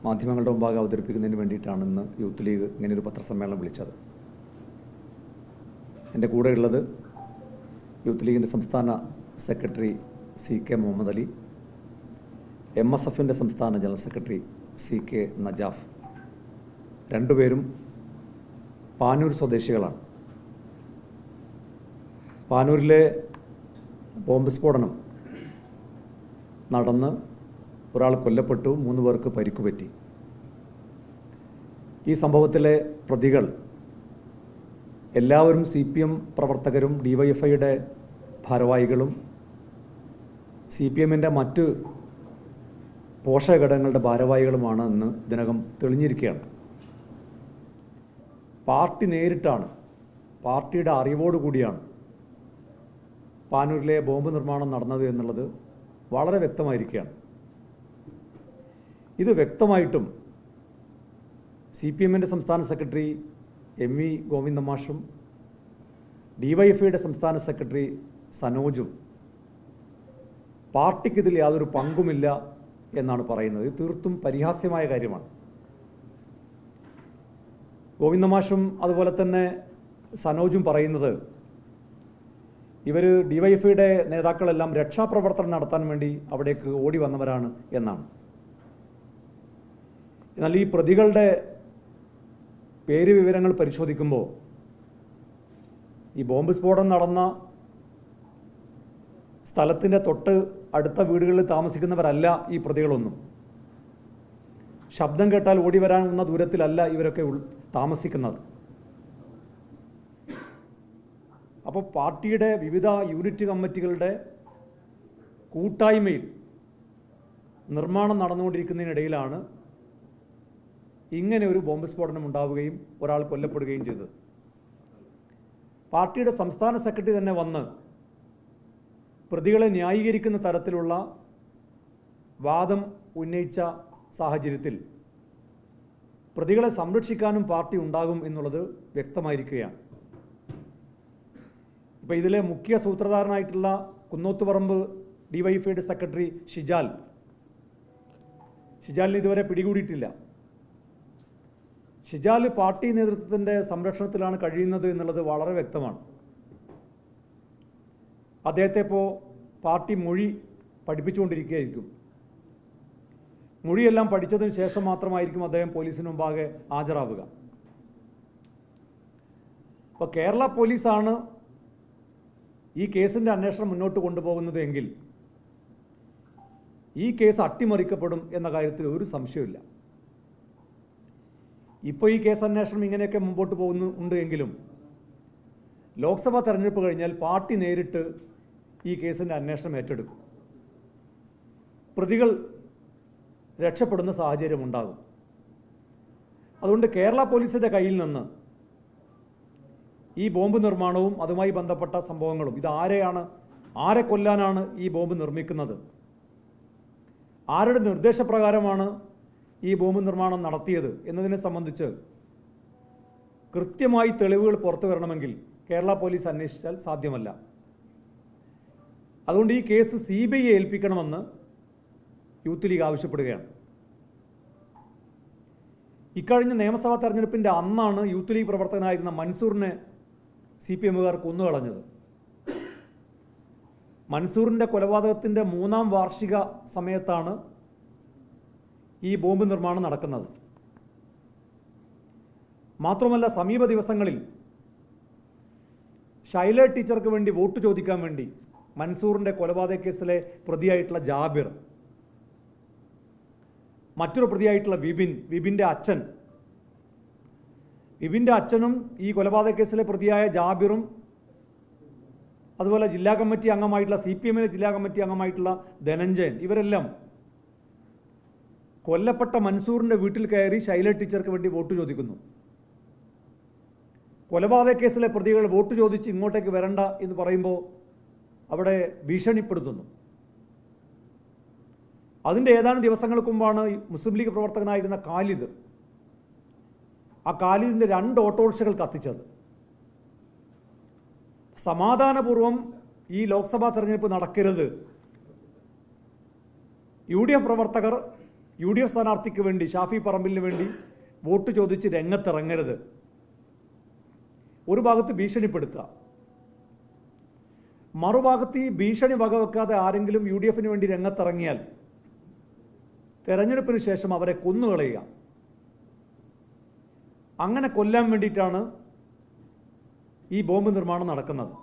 മാധ്യമങ്ങളുടെ മുമ്പാകെ അവതരിപ്പിക്കുന്നതിന് വേണ്ടിയിട്ടാണ് ഇന്ന് യൂത്ത് ലീഗ് ഇങ്ങനെയൊരു പത്രസമ്മേളനം വിളിച്ചത്. എൻ്റെ കൂടെയുള്ളത് യൂത്ത് ലീഗിൻ്റെ സംസ്ഥാന സെക്രട്ടറി CK മുഹമ്മദ് അലി, MSFൻ്റെ സംസ്ഥാന ജനറൽ സെക്രട്ടറി CK നജാഫ്. രണ്ടുപേരും പാനൂർ സ്വദേശികളാണ്. പാനൂരിലെ ബോംബ് സ്ഫോടനം നടന്ന് ഒരാൾ കൊല്ലപ്പെട്ടു, 3 പേർക്ക് പരിക്കുപറ്റി. ഈ സംഭവത്തിലെ പ്രതികൾ എല്ലാവരും CPM പ്രവർത്തകരും DYFIയുടെ ഭാരവാഹികളും CPMൻ്റെ മറ്റ് പോഷകഘടകങ്ങളുടെ ഭാരവാഹികളുമാണ് എന്ന് ഇതിനകം തെളിഞ്ഞിരിക്കുകയാണ്. പാർട്ടി നേരിട്ടാണ്, പാർട്ടിയുടെ അറിവോടുകൂടിയാണ് പാനൂരിലെ ബോംബ് നിർമ്മാണം നടന്നത് എന്നുള്ളത് വളരെ വ്യക്തമായിരിക്കുകയാണ്. ഇത് വ്യക്തമായിട്ടും CPMൻ്റെ സംസ്ഥാന സെക്രട്ടറി MV ഗോവിന്ദ മാഷും DYFIയുടെ സംസ്ഥാന സെക്രട്ടറി സനോജും പാർട്ടിക്ക് ഇതിൽ യാതൊരു പങ്കുമില്ല എന്നാണ് പറയുന്നത്. ഇത് തീർത്തും പരിഹാസ്യമായ കാര്യമാണ്. ഗോവിന്ദ മാഷും അതുപോലെ തന്നെ സനോജും പറയുന്നത് ഇവർ DYFIയുടെ നേതാക്കളെല്ലാം രക്ഷാപ്രവർത്തനം നടത്താൻ വേണ്ടി അവിടേക്ക് ഓടി വന്നവരാണ് എന്നാണ്. എന്നാൽ ഈ പ്രതികളുടെ പേര് വിവരങ്ങൾ പരിശോധിക്കുമ്പോൾ ഈ ബോംബ് സ്ഫോടനം നടന്ന സ്ഥലത്തിൻ്റെ തൊട്ട് അടുത്ത വീടുകളിൽ താമസിക്കുന്നവരല്ല ഈ പ്രതികളൊന്നും. ശബ്ദം കേട്ടാൽ ഓടി വരാവുന്ന ദൂരത്തിലല്ല ഇവരൊക്കെ താമസിക്കുന്നത്. അപ്പോൾ പാർട്ടിയുടെ വിവിധ യൂണിറ്റ് കമ്മിറ്റികളുടെ കൂട്ടായ്മയിൽ നിർമ്മാണം നടന്നുകൊണ്ടിരിക്കുന്നതിനിടയിലാണ് ഇങ്ങനെ ഒരു ബോംബ് സ്ഫോടനം ഉണ്ടാവുകയും ഒരാൾ കൊല്ലപ്പെടുകയും ചെയ്തത്. പാർട്ടിയുടെ സംസ്ഥാന സെക്രട്ടറി തന്നെ വന്ന് പ്രതികളെ ന്യായീകരിക്കുന്ന തരത്തിലുള്ള വാദം ഉന്നയിച്ച സാഹചര്യത്തിൽ പ്രതികളെ സംരക്ഷിക്കാനും പാർട്ടി ഉണ്ടാകും എന്നുള്ളത് വ്യക്തമായിരിക്കുകയാണ്. ഇപ്പോൾ ഇതിലെ മുഖ്യ സൂത്രധാരനായിട്ടുള്ള കുന്നോത്തുപറമ്പ് DYFIയുടെ സെക്രട്ടറി ഷിജാലിനെ ഇതുവരെ പിടികൂടിയിട്ടില്ല. ഷിജാൽ പാർട്ടി നേതൃത്വത്തിൻ്റെ സംരക്ഷണത്തിലാണ് കഴിയുന്നത് എന്നുള്ളത് വളരെ വ്യക്തമാണ്. അദ്ദേഹത്തെ ഇപ്പോൾ പാർട്ടി മൊഴി പഠിപ്പിച്ചുകൊണ്ടിരിക്കുകയായിരിക്കും. മൊഴിയെല്ലാം പഠിച്ചതിന് ശേഷം മാത്രമായിരിക്കും അദ്ദേഹം പോലീസിന് മുമ്പാകെ ഹാജരാവുക. അപ്പോൾ കേരള പോലീസാണ് ഈ കേസിൻ്റെ അന്വേഷണം മുന്നോട്ട് കൊണ്ടുപോകുന്നത് എങ്കിൽ ഈ കേസ് അട്ടിമറിക്കപ്പെടും എന്ന കാര്യത്തിൽ ഒരു സംശയമില്ല. ഇപ്പോൾ ഈ കേസ് അന്വേഷണം ഇങ്ങനെയൊക്കെ മുമ്പോട്ട് പോകുന്നുണ്ട് എങ്കിലും ലോക്സഭാ തെരഞ്ഞെടുപ്പ് കഴിഞ്ഞാൽ പാർട്ടി നേരിട്ട് ഈ കേസിൻ്റെ അന്വേഷണം ഏറ്റെടുക്കും. പ്രതികൾ രക്ഷപ്പെടുന്ന സാഹചര്യം ഉണ്ടാകും. അതുകൊണ്ട് കേരള പോലീസിൻ്റെ കയ്യിൽ നിന്ന് ഈ ബോംബ് നിർമ്മാണവും അതുമായി ബന്ധപ്പെട്ട സംഭവങ്ങളും, ഇത് ആരെ കൊല്ലാനാണ് ഈ ബോംബ് നിർമ്മിക്കുന്നത്, ആരുടെ നിർദ്ദേശപ്രകാരമാണ് ഈ ബോംബ് നിർമ്മാണം നടത്തിയത് എന്നതിനെ സംബന്ധിച്ച് കൃത്യമായി തെളിവുകൾ പുറത്തു വരണമെങ്കിൽ കേരള പോലീസ് അന്വേഷിച്ചാൽ സാധ്യമല്ല. അതുകൊണ്ട് ഈ കേസ് CBI ഏൽപ്പിക്കണമെന്ന് യൂത്ത് ലീഗ് ആവശ്യപ്പെടുകയാണ്. ഇക്കഴിഞ്ഞ നിയമസഭാ തെരഞ്ഞെടുപ്പിൻ്റെ അന്നാണ് യൂത്ത് ലീഗ് പ്രവർത്തകനായിരുന്ന മൻസൂറിനെ CPMകാർ കൊന്നുകളഞ്ഞത്. മൻസൂറിൻ്റെ കൊലപാതകത്തിൻ്റെ 3ാം വാർഷിക സമയത്താണ് ഈ ബോംബ് നിർമ്മാണം നടക്കുന്നത്. മാത്രമല്ല സമീപ ദിവസങ്ങളിൽ ഷൈല ടീച്ചർക്ക് വേണ്ടി വോട്ട് ചോദിക്കാൻ വേണ്ടി മൻസൂറിൻ്റെ കൊലപാതക കേസിലെ പ്രതിയായിട്ടുള്ള ജാബിർ, മറ്റൊരു പ്രതിയായിട്ടുള്ള വിപിൻ്റെ അച്ഛനും ഈ കൊലപാതക കേസിലെ പ്രതിയായ ജാബിറും അതുപോലെ ജില്ലാ കമ്മിറ്റി അംഗമായിട്ടുള്ള CPMൻ്റെ ജില്ലാ കമ്മിറ്റി അംഗമായിട്ടുള്ള ധനഞ്ജയൻ, ഇവരെല്ലാം കൊല്ലപ്പെട്ട മൻസൂറിൻ്റെ വീട്ടിൽ കയറി ഷൈല ടീച്ചർക്ക് വേണ്ടി വോട്ട് ചോദിക്കുന്നു. കൊലപാതക കേസിലെ പ്രതികൾ വോട്ട് ചോദിച്ച് ഇങ്ങോട്ടേക്ക് വരണ്ട എന്ന് പറയുമ്പോൾ അവിടെ ഭീഷണിപ്പെടുത്തുന്നു. അതിൻ്റെ ഏതാനും ദിവസങ്ങൾക്ക് മുമ്പാണ് മുസ്ലിം ലീഗ് പ്രവർത്തകനായിരുന്ന ഖാലിദിൻ്റെ 2 ഓട്ടോറിക്ഷകൾ കത്തിച്ചത്. സമാധാനപൂർവം ഈ ലോക്സഭാ തെരഞ്ഞെടുപ്പ് നടക്കരുത്, UDF പ്രവർത്തകർ UDF സ്ഥാനാർത്ഥിക്ക് വേണ്ടി, ഷാഫി പറമ്പിലിന് വേണ്ടി വോട്ട് ചോദിച്ച് രംഗത്തിറങ്ങരുത്. ഒരു ഭാഗത്ത് ഭീഷണിപ്പെടുത്തുക, മറുഭാഗത്ത് ഈ ഭീഷണി വകവെക്കാതെ ആരെങ്കിലും UDFന് വേണ്ടി രംഗത്തിറങ്ങിയാൽ തെരഞ്ഞെടുപ്പിന് ശേഷം അവരെ കൊന്നുകളയുക. അങ്ങനെ കൊല്ലാൻ വേണ്ടിയിട്ടാണ് ഈ ബോംബ് നിർമ്മാണം നടക്കുന്നത്.